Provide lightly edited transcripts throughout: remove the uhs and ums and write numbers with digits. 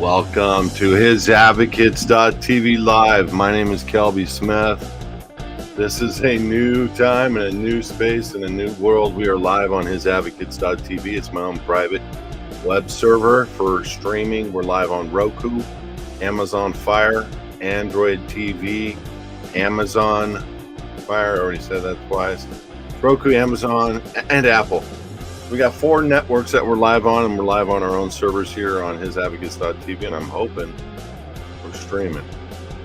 Welcome to HISadvocates.tv Live. My name is Kelby Smith. This is a new time and a new space and a new world. We are live on HISadvocates.tv. It's my own private web server for streaming. We're live on Roku, Amazon Fire, Android TV, Amazon Fire. I already said that twice. Roku, Amazon, and Apple. We got 4 networks that we're live on, and we're live on our own servers here on HISadvocates.tv, and I'm hoping we're streaming,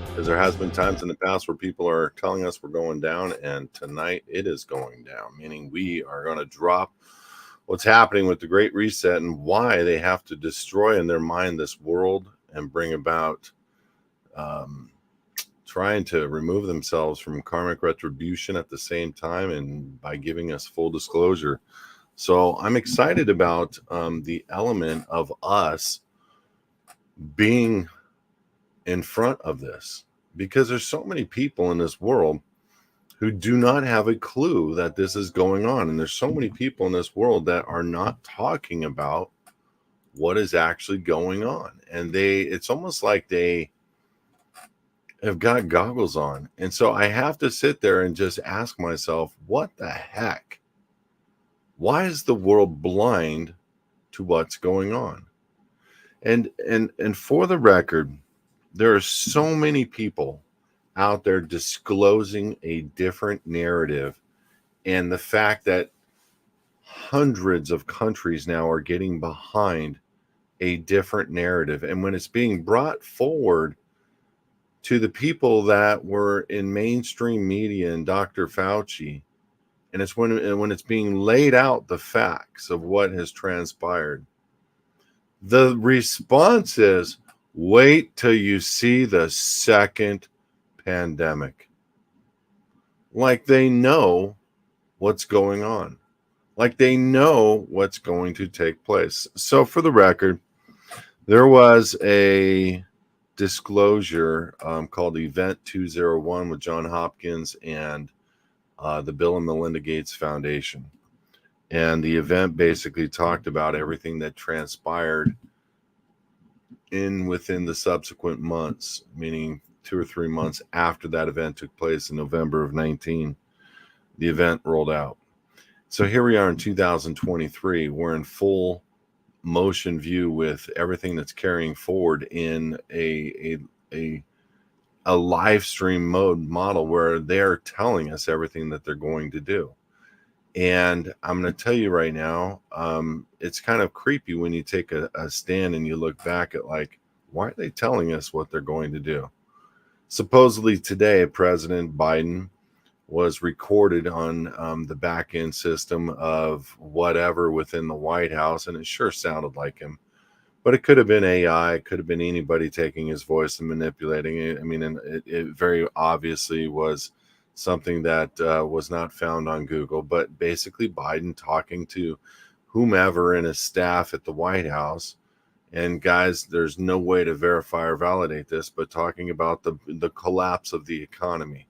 because there has been times in the past where people are telling us we're going down, and tonight it is going down, meaning we are going to drop what's happening with the Great Reset and why they have to destroy in their mind this world and bring about trying to remove themselves from karmic retribution at the same time, and by giving us full disclosure. So I'm excited about the element of us being in front of this, because there's so many people in this world who do not have a clue that this is going on. And there's so many people in this world that are not talking about what is actually going on. And it's almost like they have got goggles on. And so I have to sit there and just ask myself, what the heck? Why is the world blind to what's going on? And for the record, there are so many people out there disclosing a different narrative, and the fact that hundreds of countries now are getting behind a different narrative. And when it's being brought forward to the people that were in mainstream media and Dr. Fauci, and it's when it's being laid out, the facts of what has transpired, the response is, wait till you see the second pandemic. Like they know what's going on. Like they know what's going to take place. So for the record, there was a disclosure called Event 201 with John Hopkins and the Bill and Melinda Gates Foundation. And the event basically talked about everything that transpired within the subsequent months, meaning 2 or 3 months after that event took place in November of 19. The event rolled out. So here we are in 2023. We're in full motion view with everything that's carrying forward in a live stream model where they're telling us everything that they're going to do. And I'm going to tell you right now, it's kind of creepy when you take a stand and you look back at, like, why are they telling us what they're going to do? Supposedly today, President Biden was recorded on the back end system of whatever within the White House, and it sure sounded like him. But it could have been AI. It could have been anybody taking his voice and manipulating it. I mean, and it very obviously was something that was not found on Google. But basically, Biden talking to whomever in his staff at the White House. And guys, there's no way to verify or validate this, but talking about the collapse of the economy,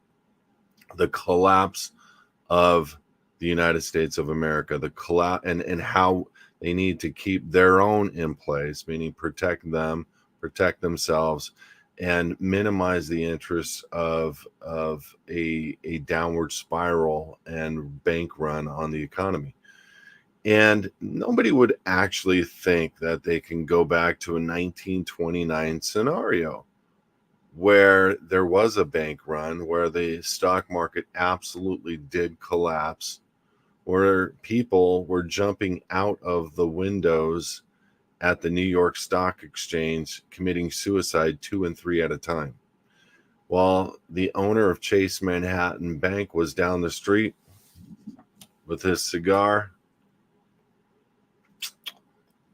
the collapse of the United States of America, the collapse, and how they need to keep their own in place, meaning protect them, protect themselves, and minimize the interests of a downward spiral and bank run on the economy. And nobody would actually think that they can go back to a 1929 scenario where there was a bank run, where the stock market absolutely did collapse, where people were jumping out of the windows at the New York Stock Exchange, committing suicide 2 and 3 at a time, while the owner of Chase Manhattan Bank was down the street with his cigar,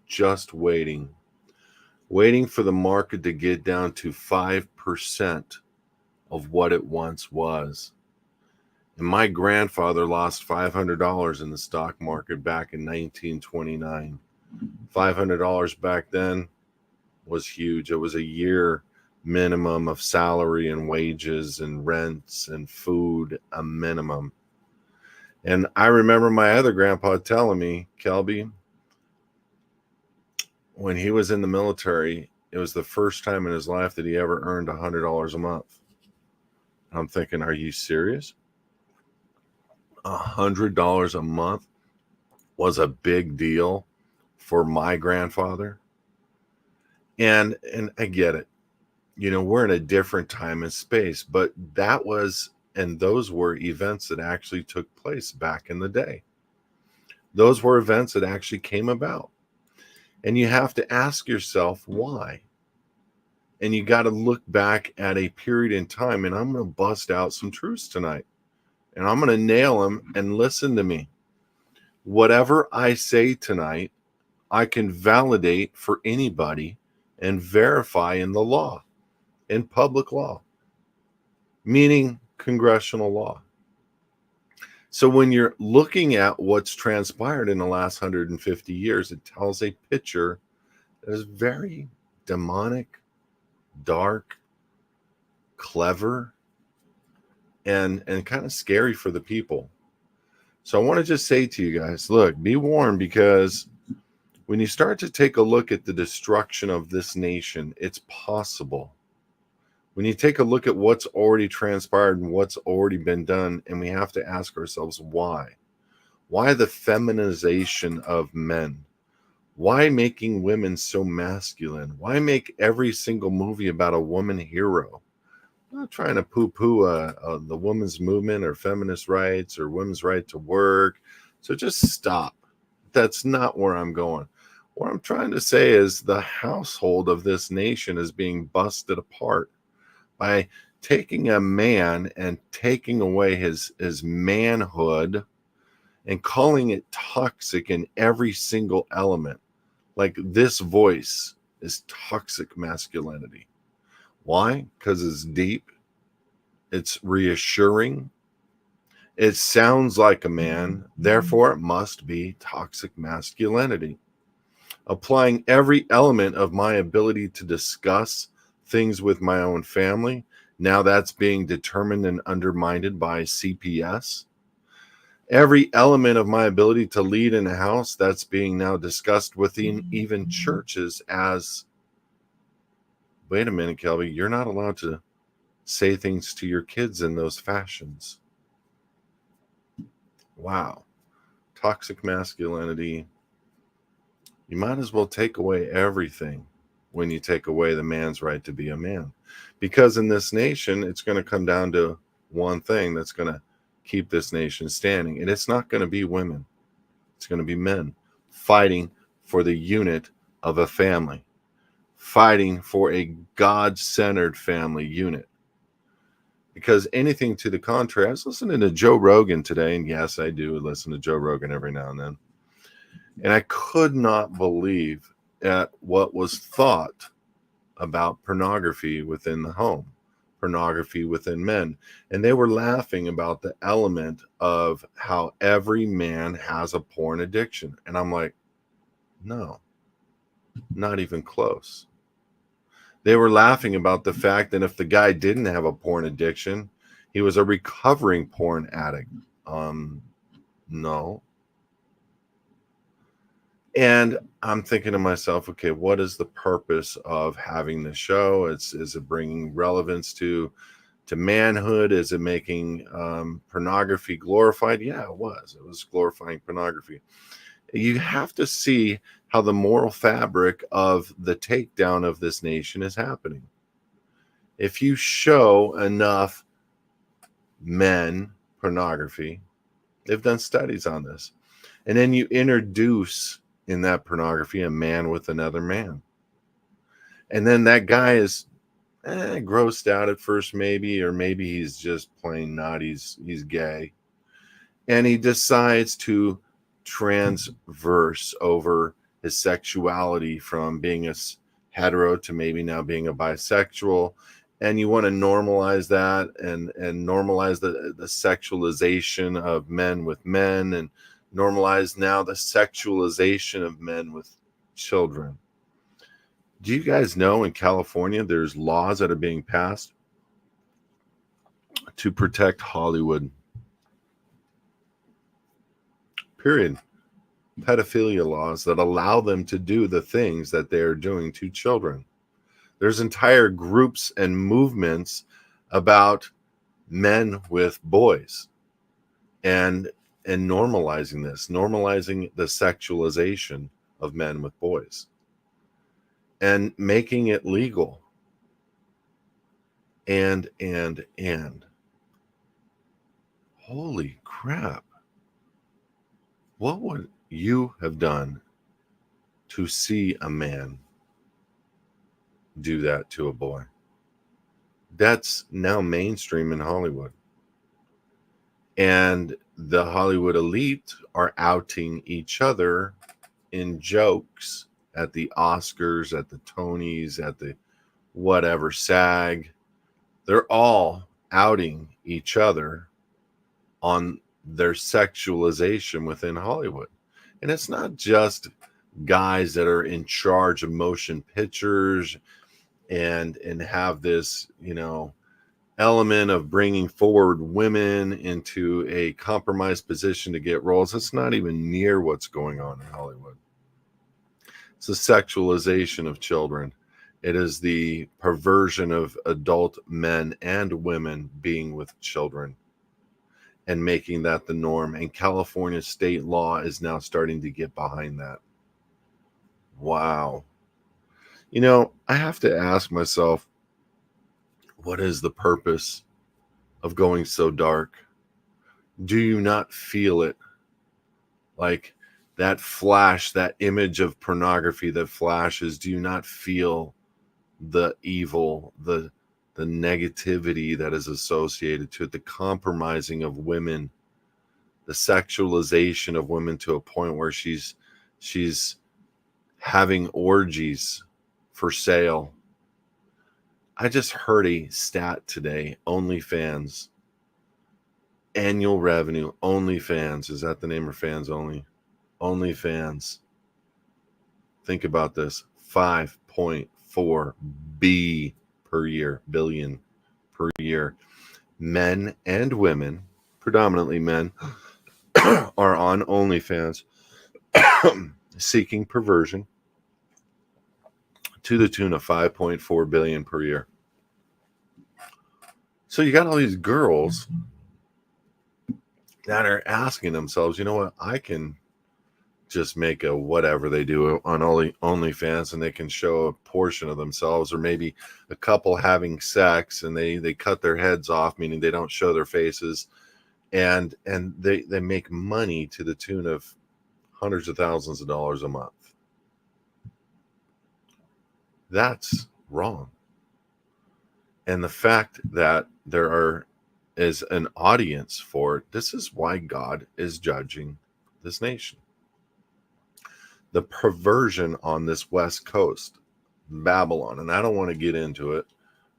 just waiting for the market to get down to 5% of what it once was. And my grandfather lost $500 in the stock market back in 1929. $500 back then was huge. It was a year minimum of salary and wages and rents and food, a minimum. And I remember my other grandpa telling me, Kelby, when he was in the military, it was the first time in his life that he ever earned $100 a month. I'm thinking, are you serious? $100 a month was a big deal for my grandfather. And I get it. You know, we're in a different time and space, but those were events that actually took place back in the day. Those were events that actually came about. And you have to ask yourself why. And you got to look back at a period in time. And I'm going to bust out some truths tonight. And I'm going to nail them, and listen to me. Whatever I say tonight, I can validate for anybody and verify in the law, in public law, meaning congressional law. So when you're looking at what's transpired in the last 150 years, it tells a picture that is very demonic, dark, clever, and kind of scary for the people. So I want to just say to you guys, look, be warned, because when you start to take a look at the destruction of this nation, it's possible. When you take a look at what's already transpired and what's already been done, and we have to ask ourselves why. Why the feminization of men? Why making women so masculine? Why make every single movie about a woman hero? I'm not trying to poo-poo the women's movement or feminist rights or women's right to work. So just stop. That's not where I'm going. What I'm trying to say is the household of this nation is being busted apart by taking a man and taking away his manhood and calling it toxic in every single element. Like, this voice is toxic masculinity. Why? Because it's deep. It's reassuring. It sounds like a man. Therefore, it must be toxic masculinity. Applying every element of my ability to discuss things with my own family. Now that's being determined and undermined by CPS. Every element of my ability to lead in a house, that's being now discussed within even churches as, wait a minute, Kelby, you're not allowed to say things to your kids in those fashions. Wow. Toxic masculinity. You might as well take away everything when you take away the man's right to be a man. Because in this nation, it's going to come down to one thing that's going to keep this nation standing. And it's not going to be women. It's going to be men fighting for the unit of a family, fighting for a God-centered family unit. Because anything to the contrary, I was listening to Joe Rogan today, and yes, I do listen to Joe Rogan every now and then. And I could not believe at what was thought about pornography within the home, pornography within men. And they were laughing about the element of how every man has a porn addiction. And I'm like, no, not even close. They were laughing about the fact that if the guy didn't have a porn addiction, he was a recovering porn addict. No. And I'm thinking to myself, okay, what is the purpose of having the show? Is it bringing relevance to manhood? Is it making pornography glorified? Yeah, it was. It was glorifying pornography. You have to see how the moral fabric of the takedown of this nation is happening. If you show enough men pornography, they've done studies on this, and then you introduce in that pornography a man with another man, and then that guy is grossed out at first, maybe, or maybe he's just plain not, he's gay, and he decides to transverse over his sexuality from being a hetero to maybe now being a bisexual. And you want to normalize that and normalize the sexualization of men with men, and normalize now the sexualization of men with children. Do you guys know in California there's laws that are being passed to protect Hollywood? Period. Pedophilia laws that allow them to do the things that they are doing to children. There's entire groups and movements about men with boys, and normalizing this, normalizing the sexualization of men with boys, and making it legal. And holy crap, what would you have done to see a man do that to a boy? That's now mainstream in Hollywood. And the Hollywood elite are outing each other in jokes at the Oscars, at the Tonys, at the whatever, SAG. They're all outing each other on their sexualization within Hollywood. And it's not just guys that are in charge of motion pictures and have this, element of bringing forward women into a compromised position to get roles. It's not even near what's going on in Hollywood. It's the sexualization of children. It is the perversion of adult men and women being with children and making that the norm. And California state law is now starting to get behind that. Wow. I have to ask myself, what is the purpose of going so dark? Do you not feel it? Like that flash, that image of pornography that flashes, do you not feel the evil, the negativity that is associated to it, the compromising of women, the sexualization of women to a point where she's having orgies for sale? I just heard a stat today. OnlyFans annual revenue. OnlyFans, is that the name, or fans only? OnlyFans. Think about this: 5.4 billion per year. Men and women, predominantly men, are on OnlyFans seeking perversion to the tune of 5.4 billion per year. So you got all these girls that are asking themselves, you know what, I can just make a whatever they do on OnlyFans, and they can show a portion of themselves, or maybe a couple having sex and they cut their heads off, meaning they don't show their faces, and they make money to the tune of hundreds of thousands of dollars a month. That's wrong. And the fact that there is an audience for it, this is why God is judging this nation. The perversion on this West Coast, Babylon, and I don't want to get into it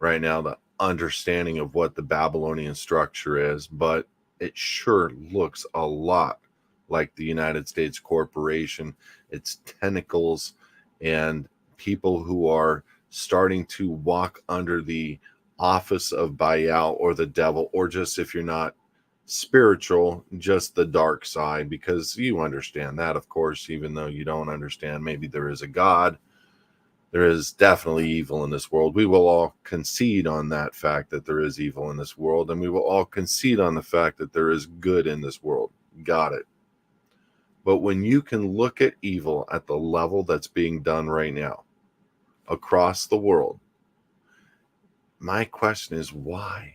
right now, the understanding of what the Babylonian structure is, but it sure looks a lot like the United States corporation, its tentacles, and people who are starting to walk under the office of Baal or the devil, or just, if you're not spiritual, just the dark side, because you understand that, of course, even though you don't understand maybe there is a God, there is definitely evil in this world. We will all concede on that fact that there is evil in this world, and we will all concede on the fact that there is good in this world. Got it. But when you can look at evil at the level that's being done right now across the world, my question is why?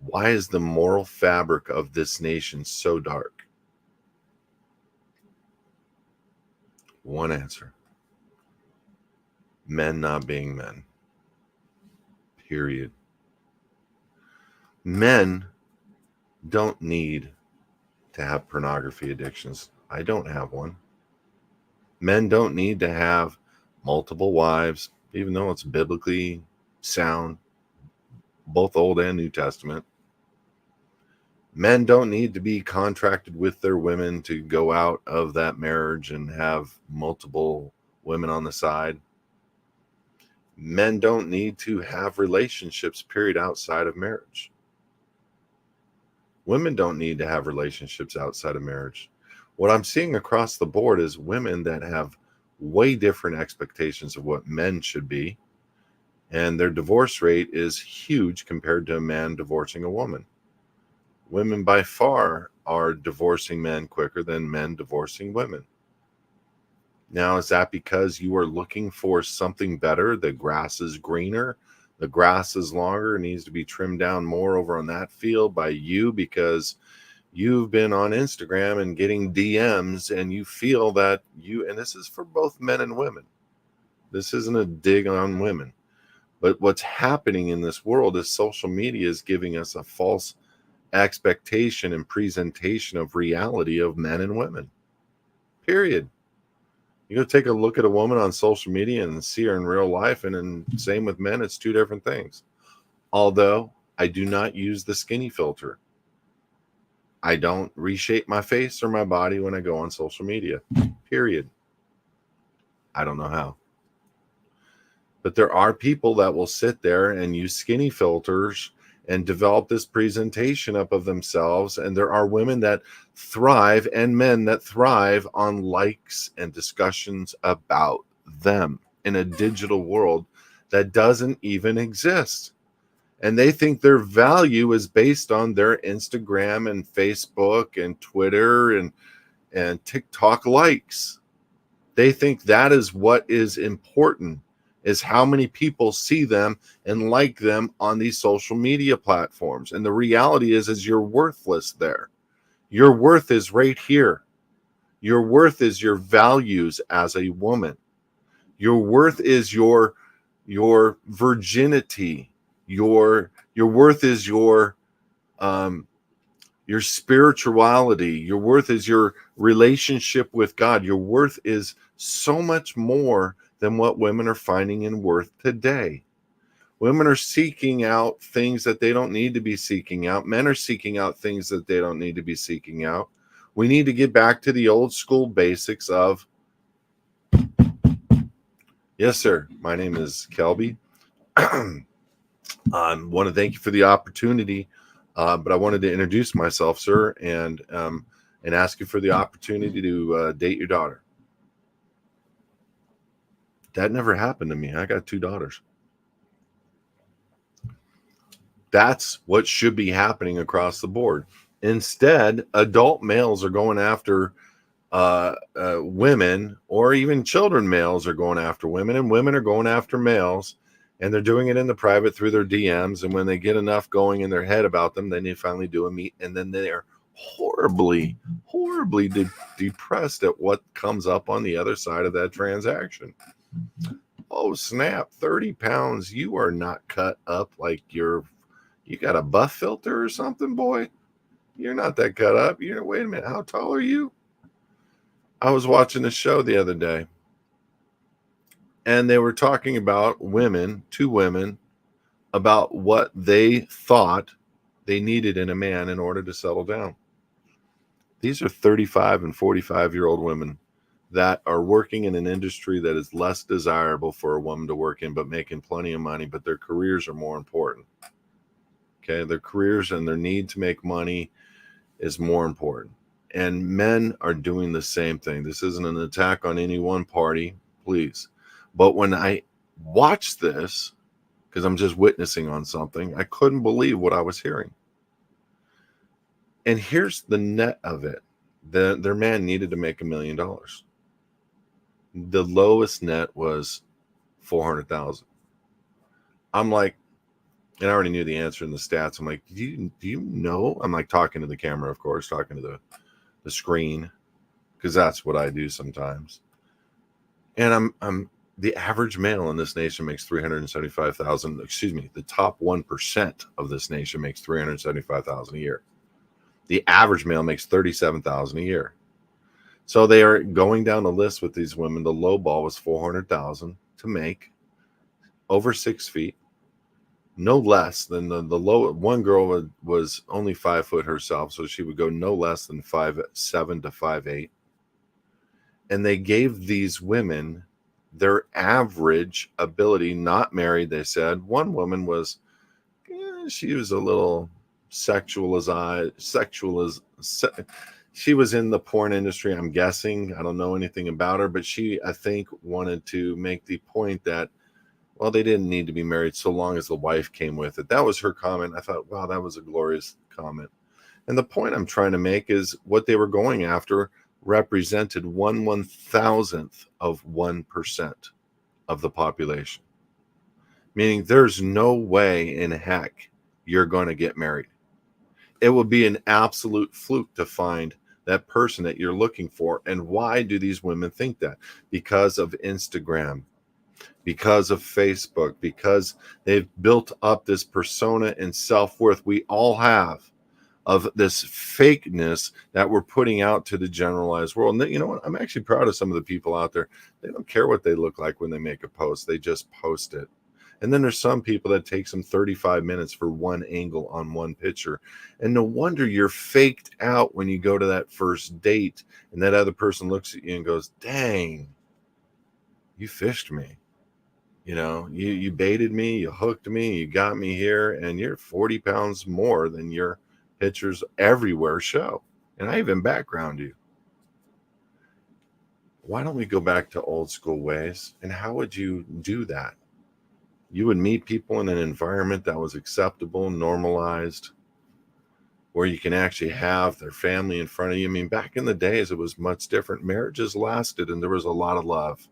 Why is the moral fabric of this nation so dark? One answer: men not being men. Period. Men don't need to have pornography addictions. I don't have one. Men don't need to have multiple wives, even though it's biblically sound, both Old and New Testament. Men don't need to be contracted with their women to go out of that marriage and have multiple women on the side. Men don't need to have relationships, period, outside of marriage. Women don't need to have relationships outside of marriage. What I'm seeing across the board is women that have way different expectations of what men should be, and their divorce rate is huge compared to a man divorcing a woman. Women by far are divorcing men quicker than men divorcing women. Now, is that because you are looking for something better? The grass is greener, the grass is longer, it needs to be trimmed down more over on that field by you because you've been on Instagram and getting DMs and you feel that you, and this is for both men and women. This isn't a dig on women. But what's happening in this world is social media is giving us a false expectation and presentation of reality of men and women. Period. You go take a look at a woman on social media and see her in real life, and then same with men, it's two different things. Although I do not use the skinny filter. I don't reshape my face or my body when I go on social media. Period. I don't know how. But there are people that will sit there and use skinny filters and develop this presentation up of themselves. And there are women that thrive and men that thrive on likes and discussions about them in a digital world that doesn't even exist. And they think their value is based on their Instagram and Facebook and Twitter and TikTok likes. They think that is what is important, is how many people see them and like them on these social media platforms. And the reality is you're worthless there. Your worth is right here. Your worth is your values as a woman. Your worth is your virginity. Your worth is your spirituality. Your worth is your relationship with God. Your worth is so much more than what women are finding in worth today. Women are seeking out things that they don't need to be seeking out. Men are seeking out things that they don't need to be seeking out. We need to get back to the old school basics of, yes, sir, my name is Kelby. I want to thank you for the opportunity, but I wanted to introduce myself, sir, and ask you for the opportunity to date your daughter. That never happened to me. I got 2 daughters. That's what should be happening across the board. Instead, adult males are going after women, or even children males are going after women, and women are going after males, and they're doing it in the private through their DMs. And when they get enough going in their head about them, then they finally do a meet, and then they are horribly depressed at what comes up on the other side of that transaction. Oh, snap, 30 pounds. You are not cut up like you got a buff filter or something, boy. You're not that cut up. Wait a minute. How tall are you? I was watching a show the other day, and they were talking about women, 2 women, about what they thought they needed in a man in order to settle down. These are 35 and 45-year-old women that are working in an industry that is less desirable for a woman to work in, but making plenty of money, but their careers are more important. Okay, their careers and their need to make money is more important. And men are doing the same thing. This isn't an attack on any one party, please. But when I watched this, because I'm just witnessing on something, I couldn't believe what I was hearing. And here's the net of it. Their man needed to make $1 million. The lowest net was $400,000. I'm like, and I already knew the answer in the stats. I'm like, do you know? I'm like talking to the camera, of course, talking to the screen, because that's what I do sometimes. And I'm the average male in this nation makes $375,000. Excuse me, the top 1% of this nation makes $375,000 a year. The average male makes $37,000 a year. So they are going down the list with these women. The low ball was $400,000 to make, over 6 feet, no less than the low. One girl was only 5 foot herself, so she would go no less than 5'7" to 5'8". And they gave these women their average ability, not married, they said. One woman was, she was a little she was in the porn industry, I'm guessing. I don't know anything about her, but she, I think, wanted to make the point that Well, they didn't need to be married so long as the wife came with it. That was her comment. I thought, wow, that was a glorious comment. And the point I'm trying to make is what they were going after represented 1/1000th of 1% of the population. Meaning there's no way in heck you're going to get married. It will be an absolute fluke to find that person that you're looking for. And why do these women think that? Because of Instagram, because of Facebook, because they've built up this persona and self-worth we all have of this fakeness that we're putting out to the generalized world. And you know what? I'm actually proud of some of the people out there. They don't care what they look like when they make a post. They just post it. And then there's some people that takes them 35 minutes for one angle on one picture. And no wonder you're faked out when you go to that first date and that other person looks at you and goes, dang, you fished me. You know, you baited me, you hooked me, you got me here, and you're 40 pounds more than your pictures everywhere show. And I even background you. Why don't we go back to old school ways? And how would you do that? You would meet people in an environment that was acceptable, normalized, where you can actually have their family in front of you. I mean, back in the days, it was much different. Marriages lasted and there was a lot of love.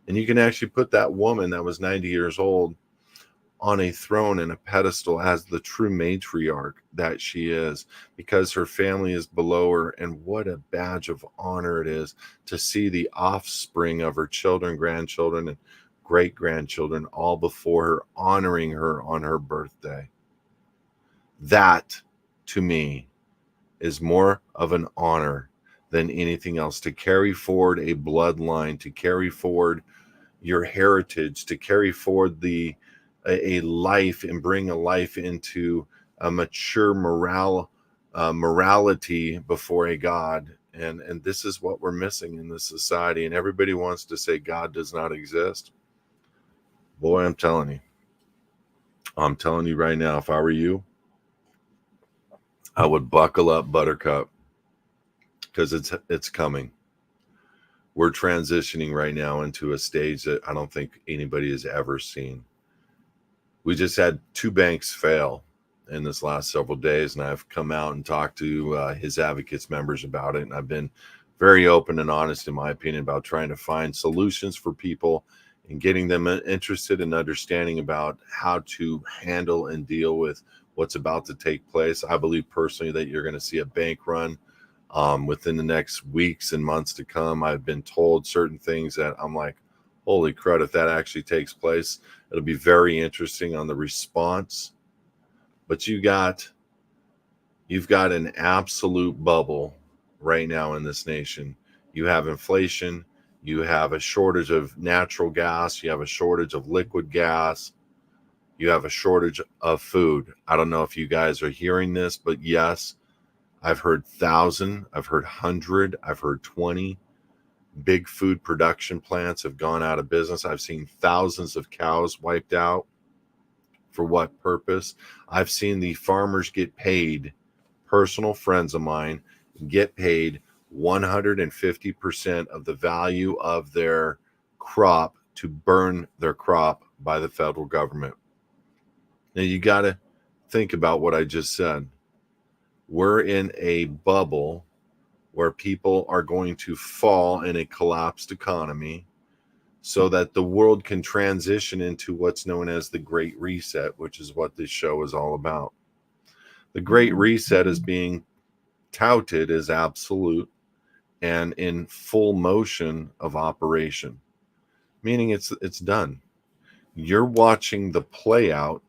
And you can actually put that woman that was 90 years old on a throne and a pedestal as the true matriarch that she is, because her family is below her. And what a badge of honor it is to see the offspring of her children, grandchildren, and great grandchildren all before her, honoring her on her birthday. That, to me, is more of an honor than anything else, to carry forward a bloodline, to carry forward your heritage, to carry forward a life and bring a life into a mature morality before a God. And this is what we're missing in this society. And everybody wants to say God does not exist. Boy, I'm telling you right now, if I were you, I would buckle up, Buttercup, because it's coming. We're transitioning right now into a stage that I don't think anybody has ever seen. We just had 2 banks fail in this last several days, and I've come out and talked to HISadvocates members about it, and I've been very open and honest, in my opinion, about trying to find solutions for people and getting them interested in understanding about how to handle and deal with what's about to take place. I believe personally that you're going to see a bank run within the next weeks and months to come. I've been told certain things that I'm like, holy crud, if that actually takes place, it'll be very interesting on the response. But you've got an absolute bubble right now in this nation. You have inflation, you have a shortage of natural gas, you have a shortage of liquid gas, you have a shortage of food. I don't know if you guys are hearing this, but yes, I've heard 1,000, I've heard 100, I've heard 20. Big food production plants have gone out of business. I've seen thousands of cows wiped out. For what purpose? I've seen the farmers get paid, personal friends of mine get paid 150% of the value of their crop to burn their crop by the federal government. Now you got to think about what I just said. We're in a bubble where people are going to fall in a collapsed economy so that the world can transition into what's known as the Great Reset, which is what this show is all about. The Great Reset is being touted as absolute and in full motion of operation, meaning it's done. You're watching the play out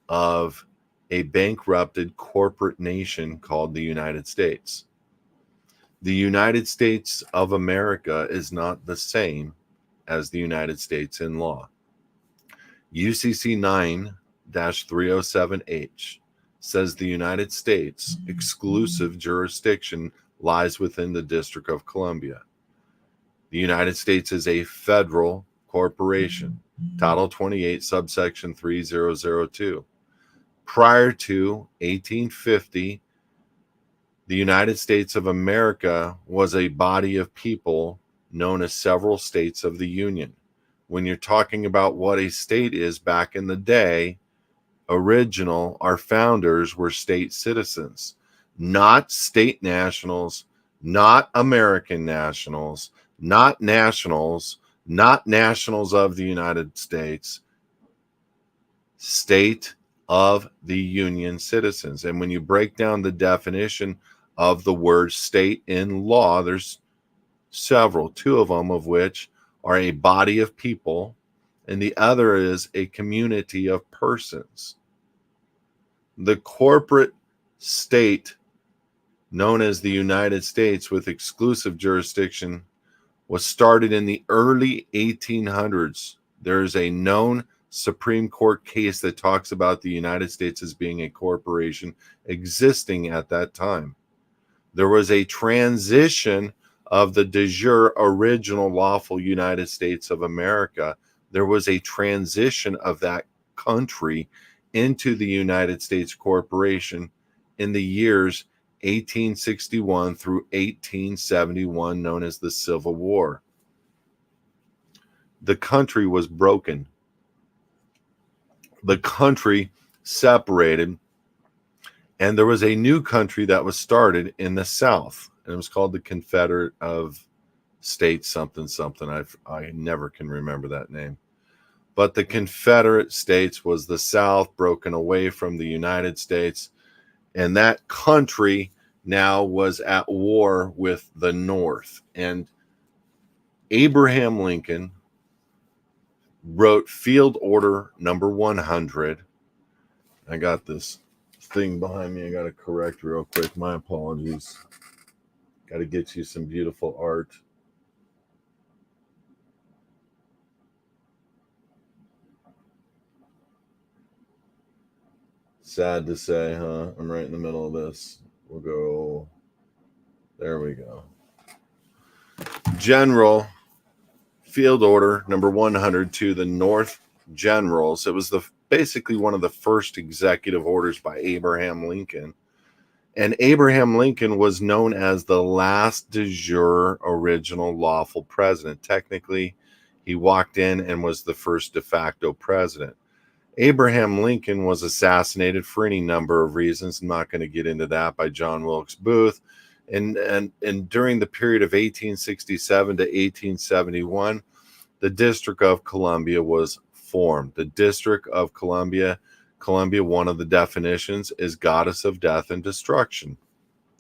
of a bankrupted corporate nation called the United States. The United States of America is not the same as the United States in law. UCC 9-307H says the United States exclusive jurisdiction lies within the District of Columbia. The United States is a federal corporation. Title 28, subsection 3002. Prior to 1850, the United States of America was a body of people known as several states of the Union. when you're talking about what a state is back in the day, our founders were state citizens, not state nationals, not American nationals, not nationals, not nationals of the United States, state of the Union citizens. And when you break down the definition of the word state in law, there's several, two of them of which are a body of people, and the other is a community of persons. The corporate state, known as the United States with exclusive jurisdiction, was started in the early 1800s. There is a known Supreme Court case that talks about the United States as being a corporation existing at that time. There was a transition of the de jure original lawful United States of America. There was a transition of that country into the United States Corporation in the years 1861 through 1871, known as the Civil War. The country was broken. The country separated, and there was a new country that was started in the South, and it was called the Confederate of States something something. I never can remember that name. But the Confederate States was the South broken away from the United States, and that country now was at war with the North. And Abraham Lincoln wrote Field Order number 100. I got this thing behind me I got to correct real quick. My apologies. Got to get you some beautiful art. Sad to say, huh? I'm right in the middle of this. We'll go. There we go. General Field Order number 100 to the North Generals. It was basically one of the first executive orders by Abraham Lincoln. And Abraham Lincoln was known as the last de jure original lawful president. Technically, he walked in and was the first de facto president. Abraham Lincoln was assassinated for any number of reasons. I'm not going to get into that, by John Wilkes Booth. And during the period of 1867 to 1871, the District of Columbia was formed. The District of Columbia, one of the definitions is goddess of death and destruction.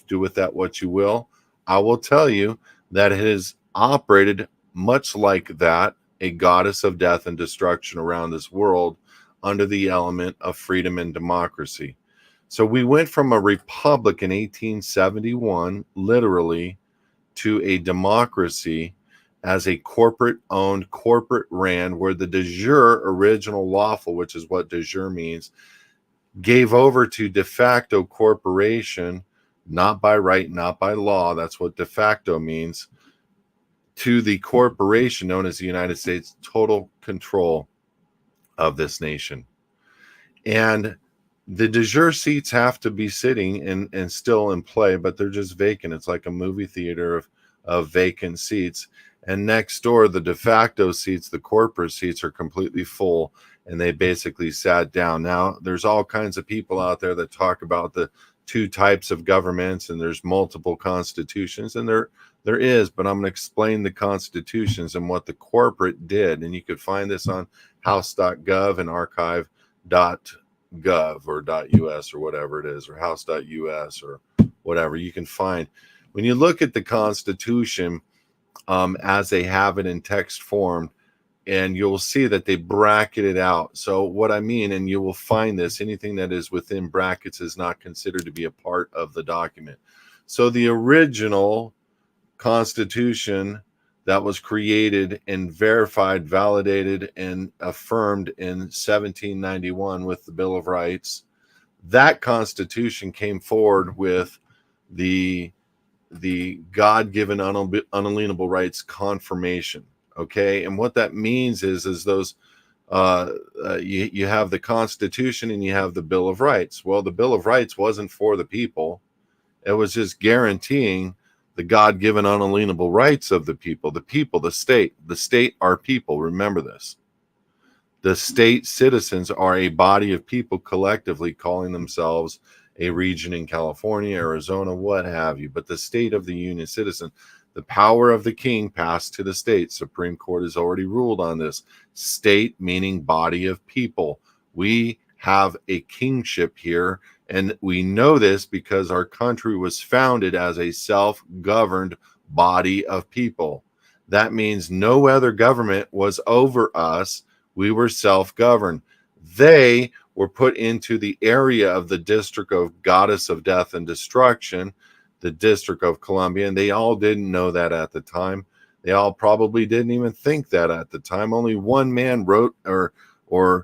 Do with that what you will. I will tell you that it has operated much like that, a goddess of death and destruction around this world, under the element of freedom and democracy. So we went from a republic in 1871, literally, to a democracy as a corporate-owned, corporate-ran, where the de jure original lawful, which is what de jure means, gave over to de facto corporation, not by right, not by law, that's what de facto means, to the corporation known as the United States, total control of this nation. And the de jure seats have to be sitting and still in play, but they're just vacant. It's like a movie theater of vacant seats. And next door, the de facto seats, the corporate seats, are completely full, and they basically sat down. Now, there's all kinds of people out there that talk about the two types of governments, and there's multiple constitutions, and there is, but I'm going to explain the constitutions and what the corporate did. And you could find this on house.gov and archive.gov or .us or whatever it is, or house.us or whatever you can find. When you look at the Constitution as they have it in text form, and you'll see that they bracket it out. So what I mean, and you will find this, anything that is within brackets is not considered to be a part of the document. So the original Constitution that was created and verified, validated, and affirmed in 1791 with the Bill of Rights, that Constitution came forward with the God-given unalienable rights confirmation. Okay, and what that means is those you have the Constitution and you have the Bill of Rights. Well, the Bill of Rights wasn't for the people; it was just guaranteeing the God-given unalienable rights of the people, the state are people. Remember this. The state citizens are a body of people collectively calling themselves a region in California, Arizona, what have you. But the state of the union citizen, the power of the king passed to the state. Supreme Court has already ruled on this. State meaning body of people. We have a kingship here, and we know this because our country was founded as a self-governed body of people. That means no other government was over us. We were self-governed. They were put into the area of the District of Goddess of Death and Destruction, the District of Columbia, and they all didn't know that at the time. They all probably didn't even think that at the time. Only one man wrote or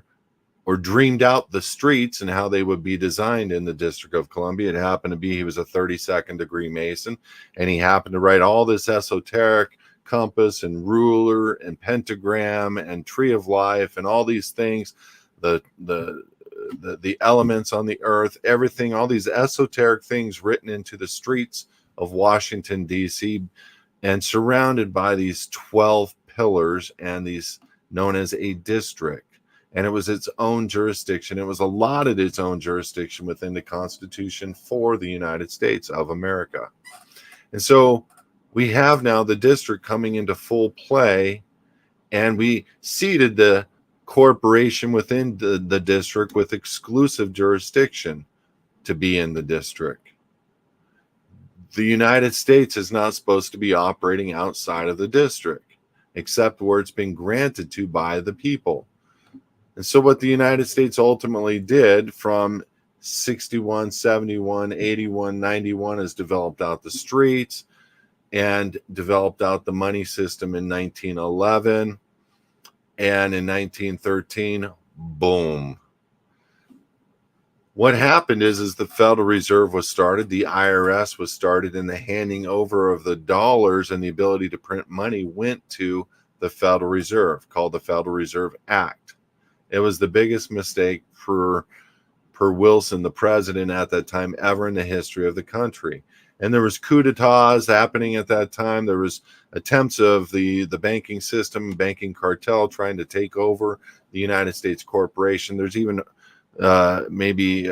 dreamed out the streets and how they would be designed in the District of Columbia. It happened to be he was a 32nd degree Mason, and he happened to write all this esoteric compass and ruler and pentagram and tree of life and all these things, the elements on the earth, everything, all these esoteric things written into the streets of Washington, D.C., and surrounded by these 12 pillars and these known as a district. And it was its own jurisdiction. It was allotted its own jurisdiction within the Constitution for the United States of America. And so we have now the district coming into full play, and we seated the corporation within the district with exclusive jurisdiction to be in the district. The United States is not supposed to be operating outside of the district, except where it's been granted to by the people. And so what the United States ultimately did from 61, 71, 81, 91 is developed out the streets and developed out the money system in 1911. And in 1913, boom. What happened is the Federal Reserve was started, the IRS was started, and the handing over of the dollars and the ability to print money went to the Federal Reserve, called the Federal Reserve Act. It was the biggest mistake per Wilson, the president at that time, ever in the history of the country. And there was coups d'etats happening at that time. There was attempts of the banking system, banking cartel trying to take over the United States corporation. There's even maybe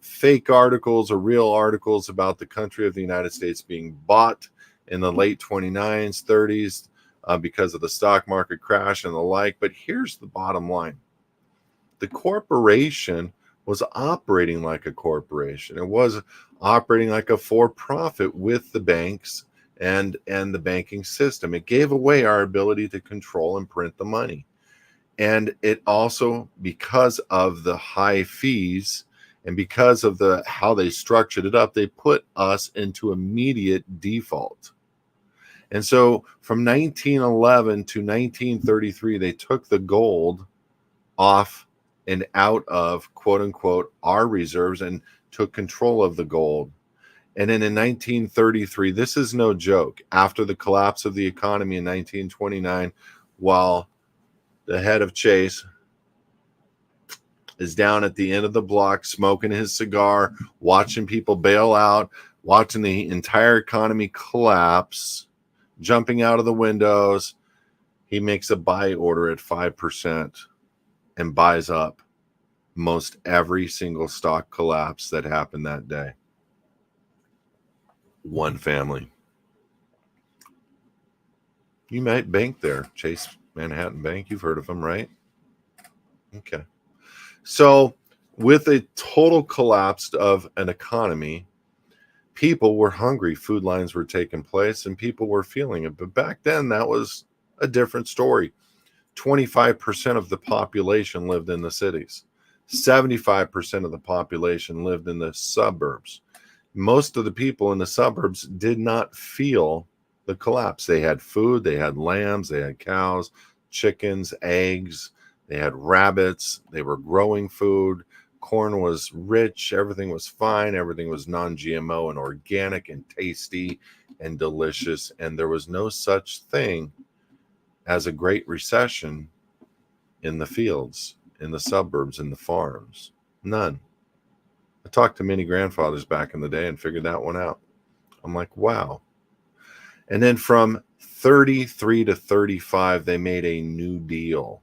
fake articles or real articles about the country of the United States being bought in the late 29s, 30s because of the stock market crash and the like. But here's the bottom line. The corporation was operating like a corporation. It was operating like a for-profit with the banks and the banking system. It gave away our ability to control and print the money. And it also, because of the high fees and because of how they structured it up, they put us into immediate default. And so from 1911 to 1933, they took the gold off and out of, quote unquote, our reserves and took control of the gold. And then in 1933, this is no joke, after the collapse of the economy in 1929, while the head of Chase is down at the end of the block smoking his cigar, watching people bail out, watching the entire economy collapse, jumping out of the windows, he makes a buy order at 5%. And buys up most every single stock collapse that happened that day. One family. You might bank there, Chase Manhattan Bank. You've heard of them, right? Okay. So with a total collapse of an economy, people were hungry. Food lines were taking place and people were feeling it. But back then, that was a different story. 25% of the population lived in the cities. 75% of the population lived in the suburbs. Most of the people in the suburbs did not feel the collapse. They had food, they had lambs, they had cows, chickens, eggs, they had rabbits, they were growing food. Corn was rich, everything was fine, everything was non-GMO and organic and tasty and delicious, and there was no such thing as a great recession in the fields, in the suburbs, in the farms. None. I talked to many grandfathers back in the day and figured that one out. I'm like, wow, And then from 33 to 35, they made a new deal.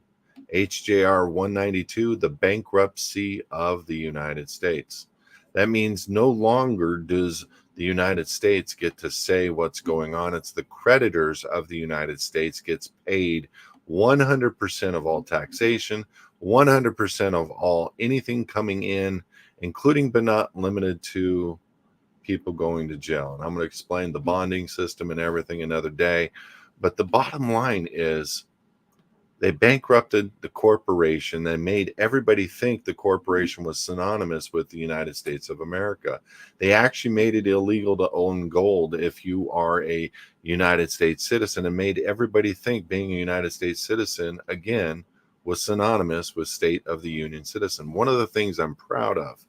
HJR 192, the bankruptcy of the United States. That means no longer does the United States get to say what's going on. It's the creditors of the United States gets paid 100% of all taxation, 100% of all anything coming in, including but not limited to people going to jail. And I'm going to explain the bonding system and everything another day. But the bottom line is they bankrupted the corporation. They made everybody think the corporation was synonymous with the United States of America. They actually made it illegal to own gold if you are a United States citizen, and made everybody think being a United States citizen, again, was synonymous with State of the Union citizen. One of the things I'm proud of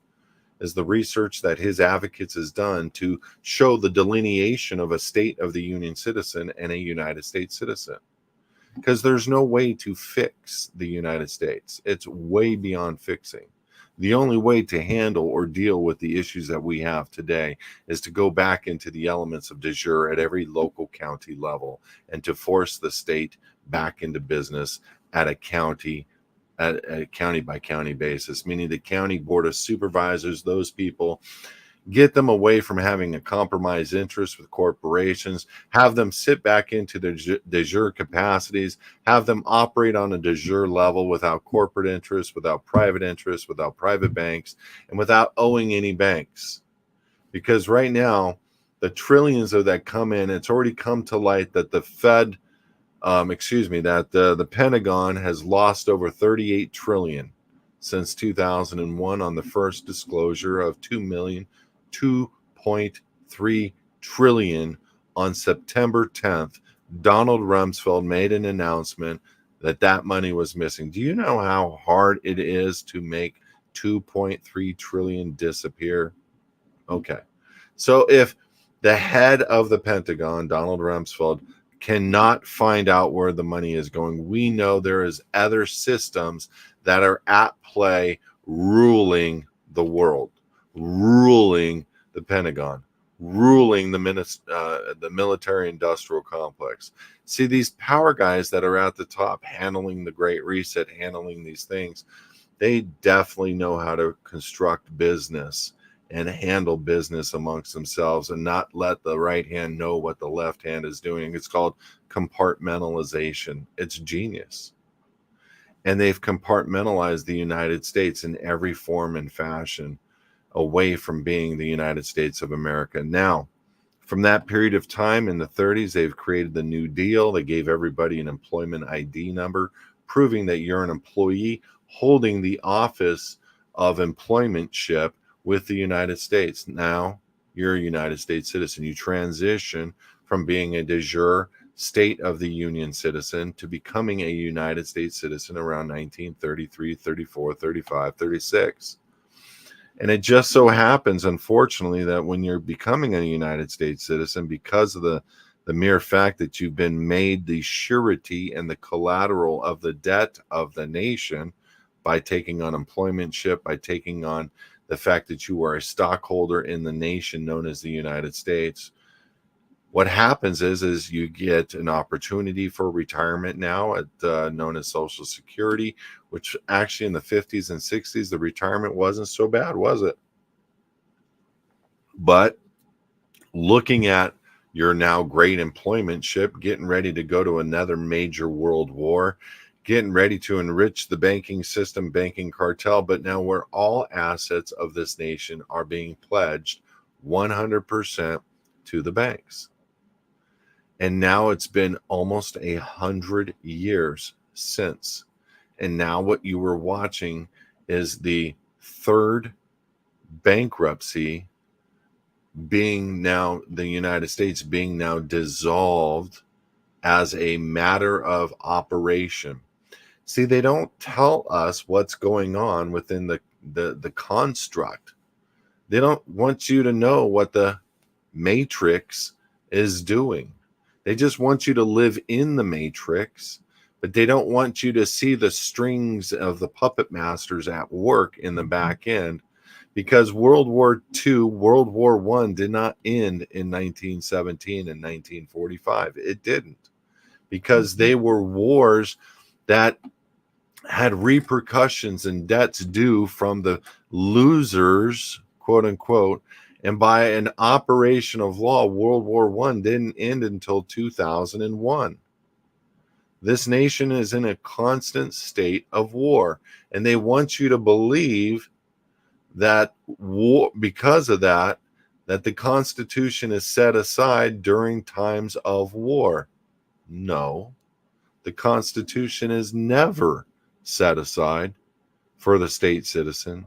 is the research that HISadvocates has done to show the delineation of a State of the Union citizen and a United States citizen. Because there's no way to fix the United States. It's way beyond fixing. The only way to handle or deal with the issues that we have today is to go back into the elements of de jure at every local county level and to force the state back into business at a county by county basis, meaning the county board of supervisors, those people, get them away from having a compromised interest with corporations, have them sit back into their de jure capacities, have them operate on a de jure level without corporate interests, without private interests, without private banks, and without owing any banks. Because right now, the trillions of that come in, it's already come to light that the the Pentagon has lost over 38 trillion since 2001 on the first disclosure of 2.3 trillion on September 10th. Donald Rumsfeld made an announcement that that money was missing. Do you know how hard it is to make 2.3 trillion disappear? Okay. So if the head of the Pentagon, Donald Rumsfeld, cannot find out where the money is going, we know there is other systems that are at play ruling the world, ruling the Pentagon, ruling the military industrial complex. See, these power guys that are at the top handling the Great Reset, handling these things, they definitely know how to construct business and handle business amongst themselves and not let the right hand know what the left hand is doing. It's called compartmentalization. It's genius. And they've compartmentalized the United States in every form and fashion away from being the United States of America. Now, from that period of time in the 30s, they've created the New Deal. They gave everybody an employment ID number, proving that you're an employee holding the office of employmentship with the United States. Now you're a United States citizen. You transition from being a de jure State of the Union citizen to becoming a United States citizen around 1933, 34, 35, 36. And it just so happens, unfortunately, that when you're becoming a United States citizen, because of the mere fact that you've been made the surety and the collateral of the debt of the nation by taking on employmentship, by taking on the fact that you are a stockholder in the nation known as the United States, what happens is you get an opportunity for retirement now at known as Social Security, which actually in the 50s and 60s, the retirement wasn't so bad, was it? But looking at your now great employmentship, getting ready to go to another major world war, getting ready to enrich the banking system, banking cartel, but now where all assets of this nation are being pledged 100% to the banks. And now it's been almost 100 years since. And now what you were watching is the third bankruptcy being now, the United States being now dissolved as a matter of operation. See, they don't tell us what's going on within the construct. They don't want you to know what the matrix is doing. They just want you to live in the matrix, but they don't want you to see the strings of the puppet masters at work in the back end, because World War II, World War I did not end in 1917 and 1945. It didn't, because they were wars that had repercussions and debts due from the losers, quote unquote. And by an operation of law, World War I didn't end until 2001. This nation is in a constant state of war, and they want you to believe that war, because of that, that the Constitution is set aside during times of war. No, the Constitution is never set aside for the state citizen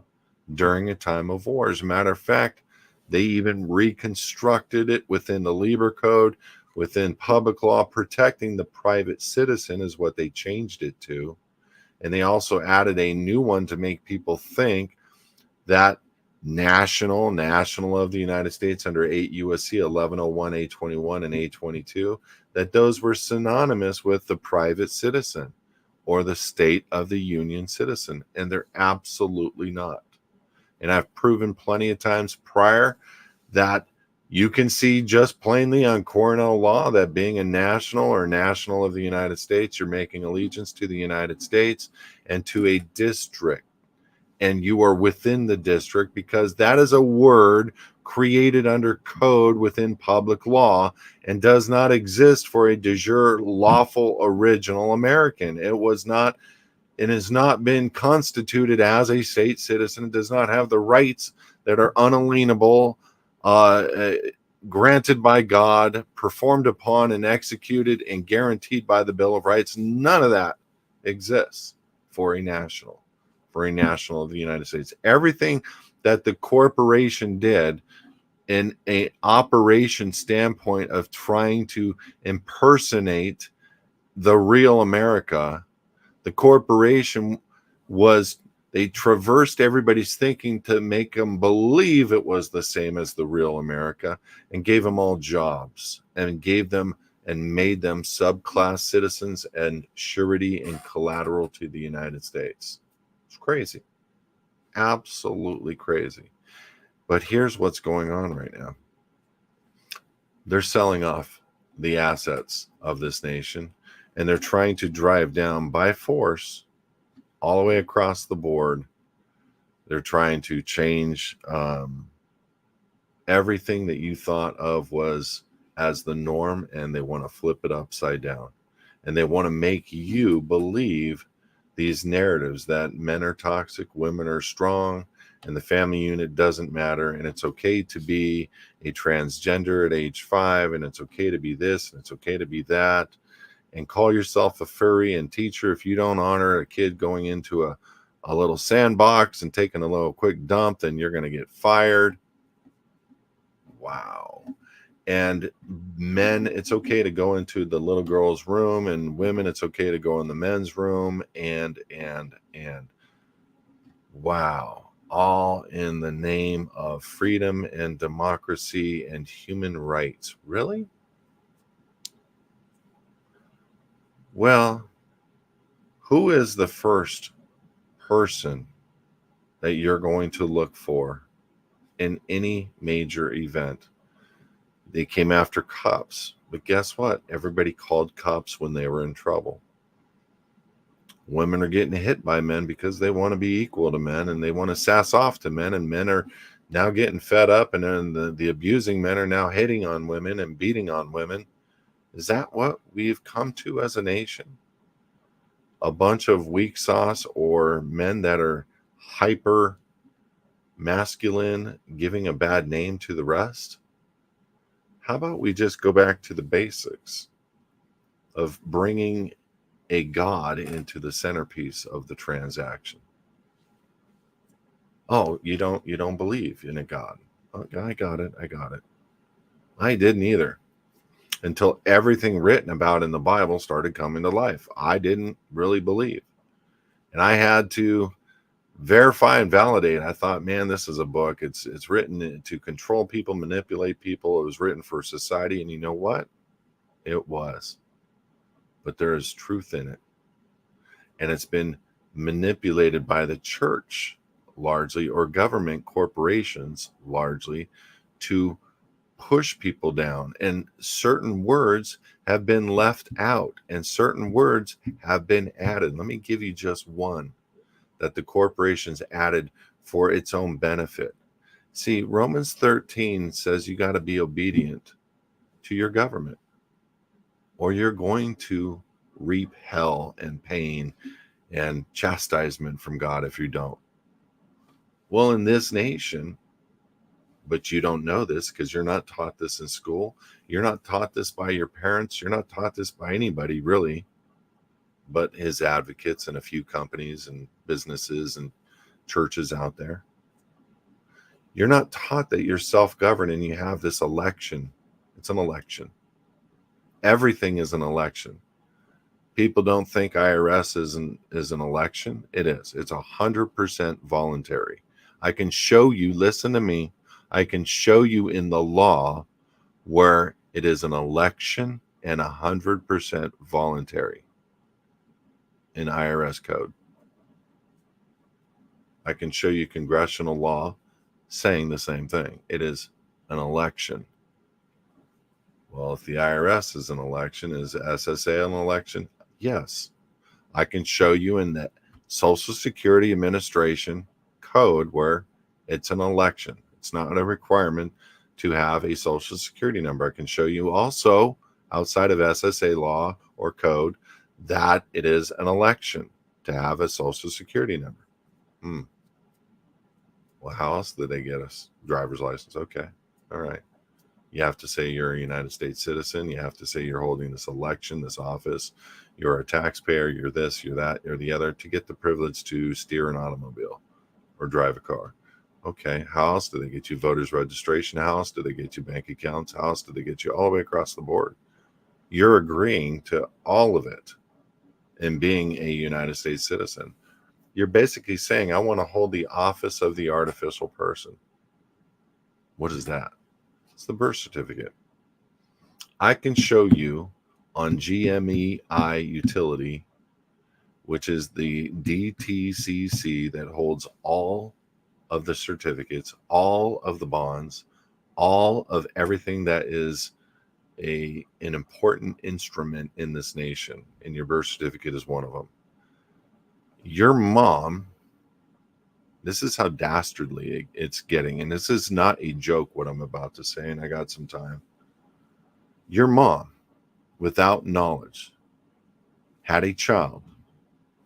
during a time of war. As a matter of fact, they even reconstructed it within the Lieber Code, within public law. Protecting the private citizen is what they changed it to. And they also added a new one to make people think that national of the United States under 8 U.S.C. 1101, A21, and A22, that those were synonymous with the private citizen or the state of the union citizen. And they're absolutely not. And I've proven plenty of times prior that you can see just plainly on Cornell law that being a national of the United States, you're making allegiance to the United States and to a district. And you are within the district, because that is a word created under code within public law and does not exist for a de jure lawful original American. It was not. It has not been constituted as a state citizen. It does not have the rights that are unalienable, granted by God, performed upon and executed and guaranteed by the Bill of Rights. None of that exists for a national of the United States. Everything that the corporation did in an operation standpoint of trying to impersonate the real America, the corporation they traversed everybody's thinking to make them believe it was the same as the real America, and gave them all jobs and made them subclass citizens and surety and collateral to the United States. It's crazy. Absolutely crazy. But here's what's going on right now. They're selling off the assets of this nation, and they're trying to drive down by force all the way across the board. They're trying to change everything that you thought of was as the norm, and they want to flip it upside down. And they want to make you believe these narratives that men are toxic, women are strong, and the family unit doesn't matter, and it's okay to be a transgender at age 5, and it's okay to be this, and it's okay to be that, and call yourself a furry. And teacher, if you don't honor a kid going into a little sandbox and taking a little quick dump, then you're going to get fired. Wow. And men, it's okay to go into the little girl's room, and women, it's okay to go in the men's room, and wow, all in the name of freedom and democracy and human rights. Really? Well, who is the first person that you're going to look for in any major event? They came after cops, but guess what? Everybody called cops when they were in trouble. Women are getting hit by men because they want to be equal to men, and they want to sass off to men, and men are now getting fed up, and then the abusing men are now hitting on women and beating on women. Is that what we've come to as a nation? A bunch of weak sauce, or men that are hyper masculine, giving a bad name to the rest? How about we just go back to the basics of bringing a God into the centerpiece of the transaction? Oh, you don't believe in a God. Okay, I got it. I didn't either, until everything written about in the Bible started coming to life. I didn't really believe. And I had to verify and validate. I thought, man, this is a book. It's written to control people, manipulate people. It was written for society. And you know what? It was. But there is truth in it. And it's been manipulated by the church largely, or government corporations largely, to push people down. And certain words have been left out and certain words have been added. Let me give you just one that the corporations added for its own benefit. See, Romans 13 says you got to be obedient to your government, or you're going to reap hell and pain and chastisement from God if you don't. Well, in this nation, but you don't know this because you're not taught this in school. You're not taught this by your parents. You're not taught this by anybody really, but his advocates and a few companies and businesses and churches out there. You're not taught that you're self-governed and you have this election. It's an election. Everything is an election. People don't think IRS is an election. It is. It's 100% voluntary. I can show you, listen to me, I can show you in the law where it is an election and 100% voluntary in IRS code. I can show you congressional law saying the same thing. It is an election. Well, if the IRS is an election, is SSA an election? Yes. I can show you in the Social Security Administration code where it's an election. It's not a requirement to have a Social Security number. I can show you also outside of SSA law or code that it is an election to have a Social Security number. Well, how else did they get us? Driver's license. Okay. All right. You have to say you're a United States citizen. You have to say you're holding this election, this office. You're a taxpayer. You're this, you're that, you're the other to get the privilege to steer an automobile or drive a car. Okay. How else do they get you voters registration? How else do they get you bank accounts? How else do they get you all the way across the board? You're agreeing to all of it and being a United States citizen. You're basically saying, I want to hold the office of the artificial person. What is that? It's the birth certificate. I can show you on GMEI utility, which is the DTCC that holds all of the certificates, all of the bonds, all of everything that is an important instrument in this nation. And your birth certificate is one of them. Your mom, this is how dastardly it's getting. And this is not a joke, what I'm about to say. And I got some time. Your mom, without knowledge, had a child.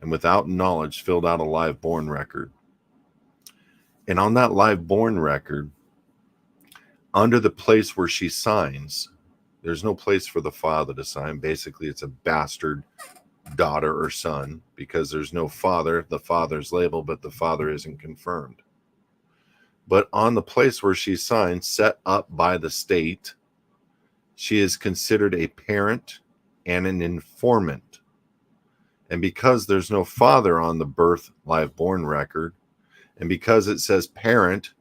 And without knowledge, filled out a live born record. And on that live born record, under the place where she signs, there's no place for the father to sign. Basically, it's a bastard daughter or son because there's no father. The father's labeled, but the father isn't confirmed. But on the place where she signed, set up by the state, she is considered a parent and an informant. And because there's no father on the birth live born record, and because it says parent,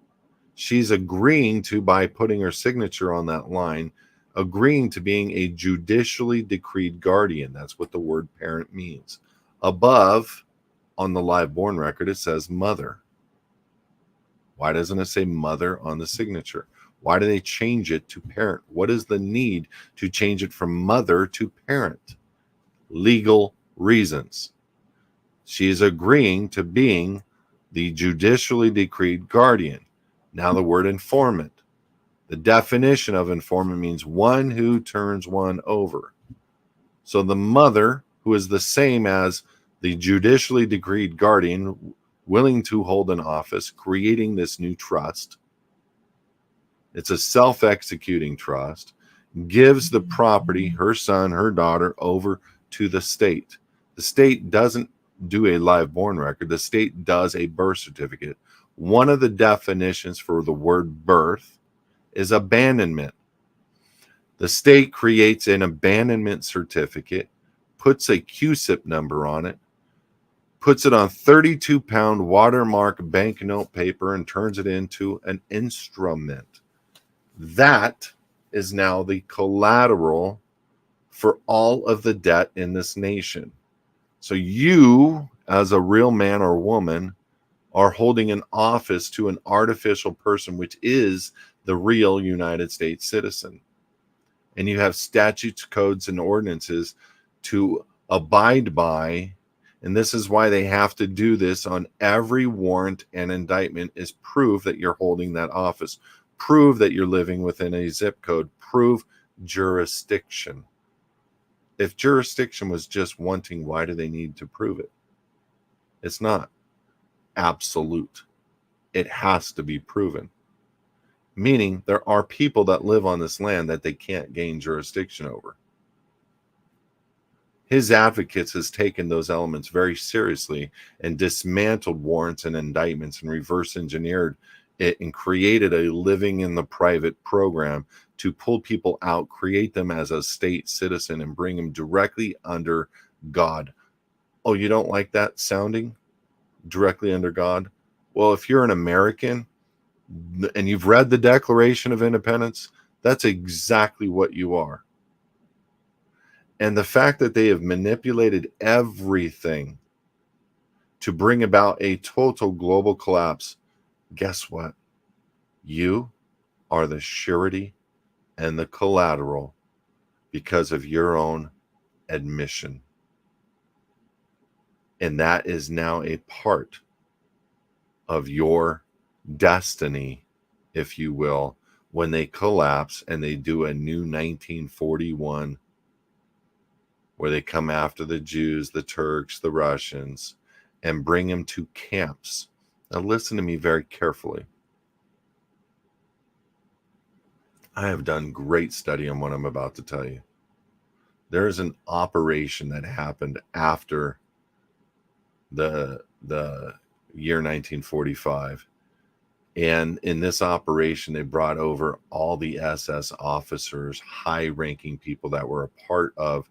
she's agreeing to, by putting her signature on that line, agreeing to being a judicially decreed guardian. That's what the word parent means. Above, on the live born record, it says mother. Why doesn't it say mother on the signature? Why do they change it to parent? What is the need to change it from mother to parent? Legal reasons. She is agreeing to being the judicially decreed guardian. Now the word informant. The definition of informant means one who turns one over. So the mother, who is the same as the judicially decreed guardian, willing to hold an office, creating this new trust. It's a self-executing trust, gives the property, her son, her daughter, over to the state. The state doesn't do a live born record. The state does a birth certificate. One of the definitions for the word birth is abandonment. The state creates an abandonment certificate, puts a QSIP number on it, puts it on 32-pound watermark banknote paper, and turns it into an instrument. That is now the collateral for all of the debt in this nation. So you, as a real man or woman, are holding an office to an artificial person, which is the real United States citizen. And you have statutes, codes, and ordinances to abide by. And this is why they have to do this on every warrant and indictment, is prove that you're holding that office, prove that you're living within a zip code, prove jurisdiction. If jurisdiction was just wanting, why do they need to prove it? It's not absolute. It has to be proven. Meaning there are people that live on this land that they can't gain jurisdiction over. HISadvocates has taken those elements very seriously and dismantled warrants and indictments and reverse engineered it and created a living in the private program to pull people out, create them as a state citizen, and bring them directly under God. Oh, you don't like that sounding? Directly under God? Well, if you're an American and you've read the Declaration of Independence, that's exactly what you are. And the fact that they have manipulated everything to bring about a total global collapse, guess what? You are the surety and the collateral because of your own admission. And that is now a part of your destiny, if you will, when they collapse and they do a new 1941, where they come after the Jews, the Turks, the Russians, and bring them to camps. Now listen to me very carefully. I have done great study on what I'm about to tell you. There is an operation that happened after the year 1945. And in this operation, they brought over all the SS officers, high-ranking people that were a part of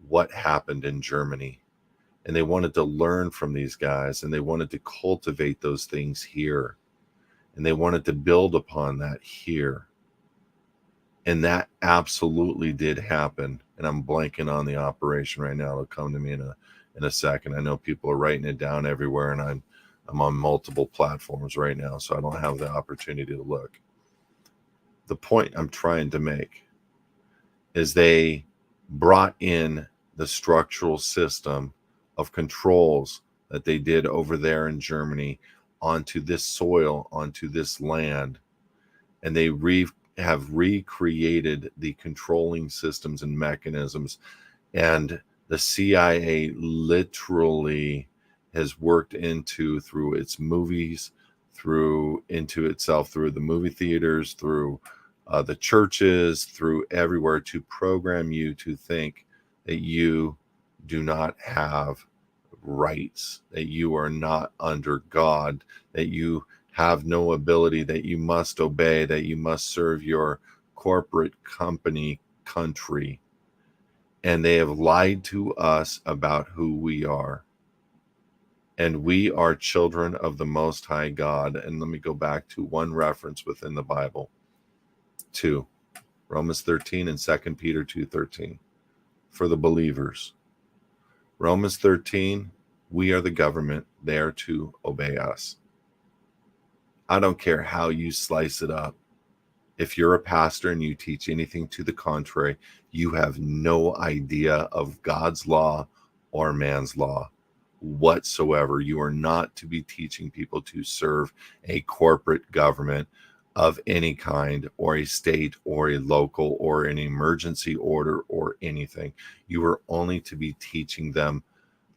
what happened in Germany. And they wanted to learn from these guys, and they wanted to cultivate those things here. And they wanted to build upon that here. And that absolutely did happen. And I'm blanking on the operation right now. It'll come to me in a second. I know people are writing it down everywhere, and I'm on multiple platforms right now, so I don't have the opportunity to look. The point I'm trying to make is they brought in the structural system of controls that they did over there in Germany onto this soil, onto this land, and they have recreated the controlling systems and mechanisms. And the CIA literally has worked through its movies, into itself, through the movie theaters, through the churches, through everywhere, to program you to think that you do not have rights, that you are not under God, that you have no ability, that you must obey, that you must serve your corporate country. And they have lied to us about who we are. And we are children of the Most High God. And let me go back to one reference within the Bible. 2, Romans 13 and 2 Peter 2:13. For the believers. Romans 13, we are the government. They are to obey us. I don't care how you slice it up. If you're a pastor and you teach anything to the contrary, you have no idea of God's law or man's law whatsoever. You are not to be teaching people to serve a corporate government of any kind, or a state or a local or an emergency order or anything. You are only to be teaching them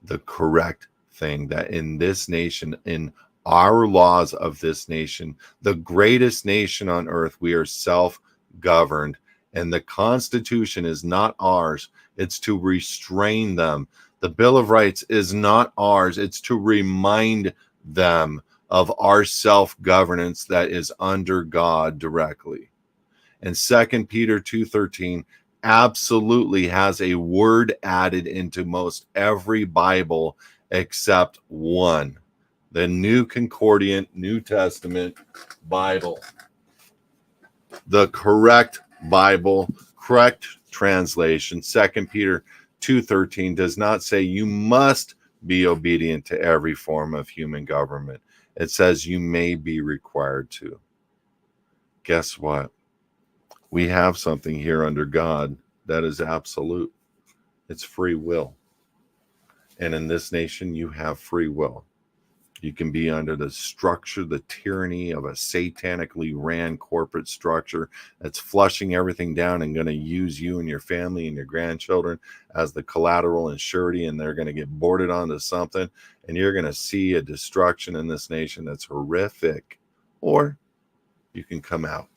the correct thing, that in this nation, in our laws of this nation, the greatest nation on earth, we are self-governed, and the Constitution is not ours. It's to restrain them. The Bill of Rights is not ours. It's to remind them of our self-governance that is under God directly. And 2 Peter 2:13 absolutely has a word added into most every Bible except one. The New Concordant New Testament Bible. The correct Bible, correct translation, 2 Peter 2:13 does not say you must be obedient to every form of human government. It says you may be required to. Guess what? We have something here under God that is absolute. It's free will. And in this nation, you have free will. You can be under the structure, the tyranny of a satanically ran corporate structure that's flushing everything down and going to use you and your family and your grandchildren as the collateral and surety, and they're going to get boarded onto something, and you're going to see a destruction in this nation that's horrific. Or you can come out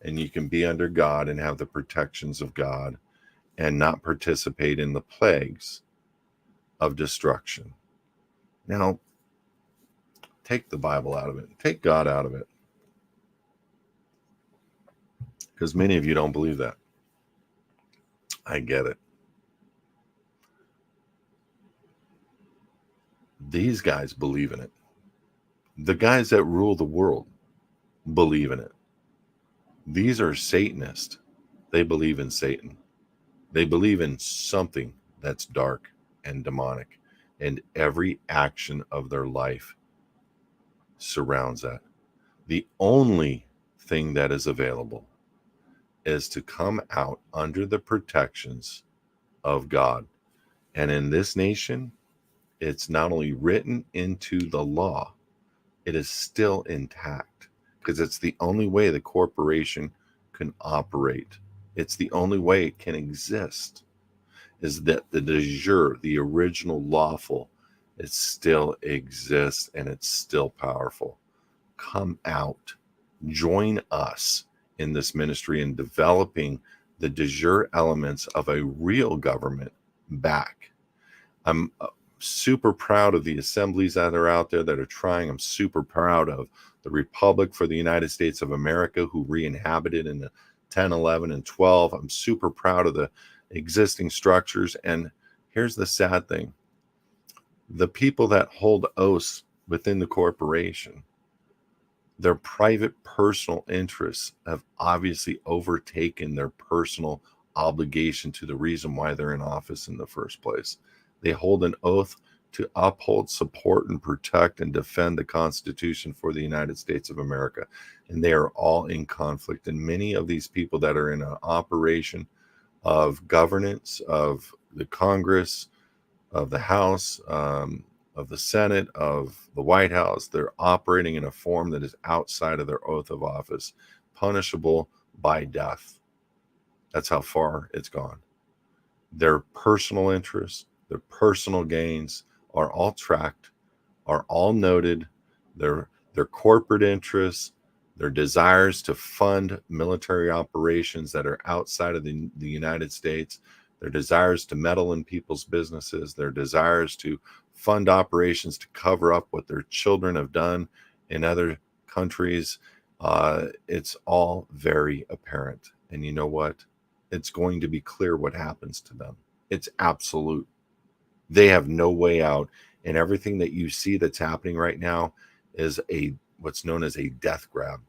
and you can be under God and have the protections of God and not participate in the plagues of destruction. Now, take the Bible out of it. Take God out of it. Because many of you don't believe that. I get it. These guys believe in it. The guys that rule the world believe in it. These are Satanists. They believe in Satan. They believe in something that's dark and demonic. And every action of their life surrounds that. The only thing that is available is to come out under the protections of God. And in this nation, it's not only written into the law, it is still intact, because it's the only way the corporation can operate. It's the only way it can exist, is that the de jure, the original lawful, it still exists and it's still powerful. Come out, join us in this ministry in developing the de jure elements of a real government back. I'm super proud of the assemblies that are out there that are trying. I'm super proud of the Republic for the United States of America, who re-inhabited in the 10, 11, and 12. I'm super proud of the existing structures. And here's the sad thing. The people that hold oaths within the corporation, their private personal interests have obviously overtaken their personal obligation to the reason why they're in office in the first place. They hold an oath to uphold, support, and protect and defend the Constitution for the United States of America. And they are all in conflict. And many of these people that are in an operation of governance, of the Congress, of the House, of the Senate, of the White House, they're operating in a form that is outside of their oath of office, punishable by death. That's how far it's gone. Their personal interests, their personal gains are all tracked, are all noted. Their corporate interests, their desires to fund military operations that are outside of the United States, their desires to meddle in people's businesses, their desires to fund operations to cover up what their children have done in other countries. It's all very apparent. And you know what? It's going to be clear what happens to them. It's absolute. They have no way out. And everything that you see that's happening right now is what's known as a death grab.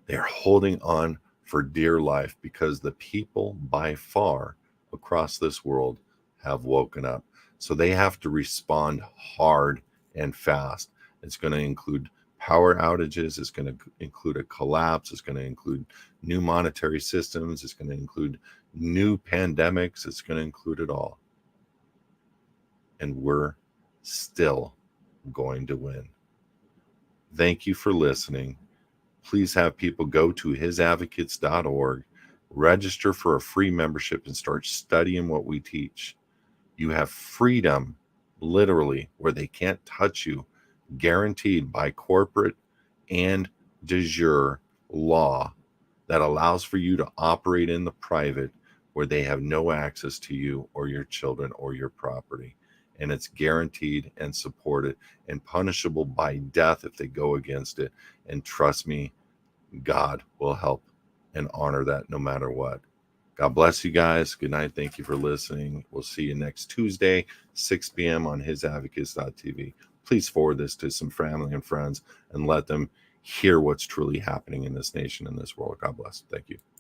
They're holding on for dear life because the people by far across this world have woken up. So they have to respond hard and fast. It's going to include power outages. It's going to include a collapse. It's going to include new monetary systems. It's going to include new pandemics. It's going to include it all. And we're still going to win. Thank you for listening. Please have people go to hisadvocates.org, register for a free membership, and start studying what we teach. You have freedom, literally, where they can't touch you, guaranteed by corporate and de jure law that allows for you to operate in the private where they have no access to you or your children or your property. And it's guaranteed and supported and punishable by death if they go against it. And trust me, God will help and honor that no matter what. God bless you guys. Good night. Thank you for listening. We'll see you next Tuesday, 6 p.m. on hisadvocates.tv. Please forward this to some family and friends and let them hear what's truly happening in this nation and this world. God bless. Thank you.